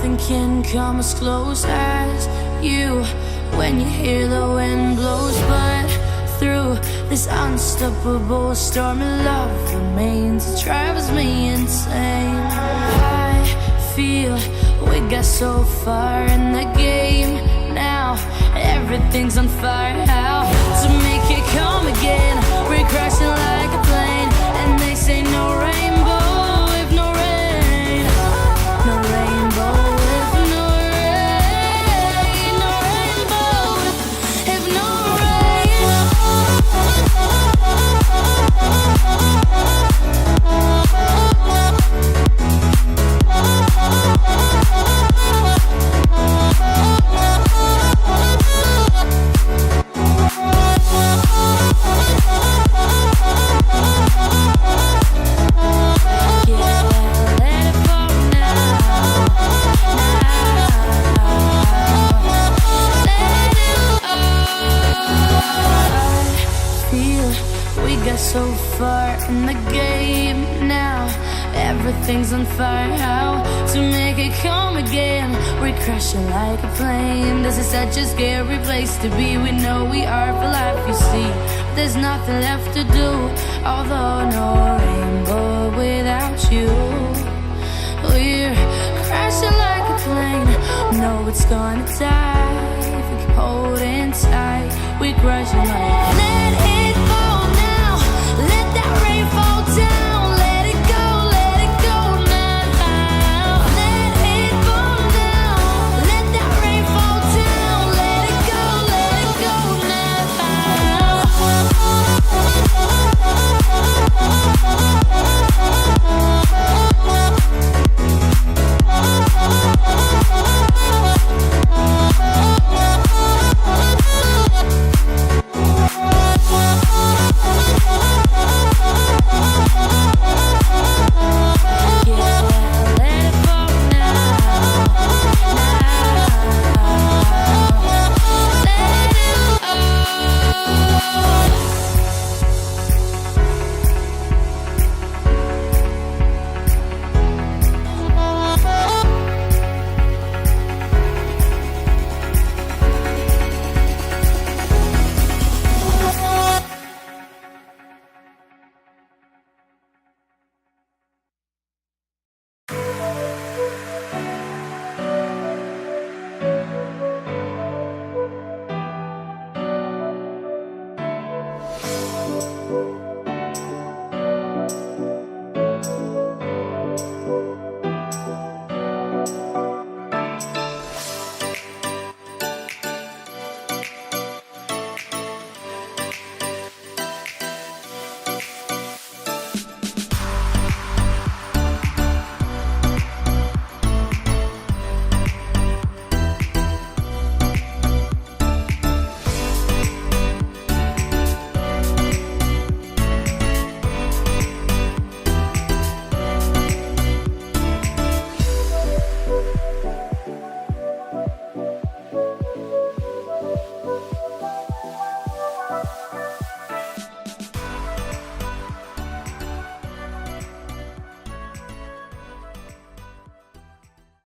nothing can come as close as you when you hear the wind blows. But through this unstoppable storm of love remains, it drives me insane. I feel we got so far in the game, now everything's on fire. How to make it come again? We're crashing like a plane, and they say no rainbow if no rain, no rainbow if no rain, no rainbow if no rain. So far in the game now, everything's on fire. How to make it come again? We're crashing like a plane. This is such a scary place to be. We know we are for life, you see. There's nothing left to do, although no rainbow without you. We're crashing like a plane. No, it's gonna die if we keep holding tight. We're crashing like. Let it fall now. Let that rain fall down. Let it go now. Let it fall down. Let that rain fall down. Let it go now.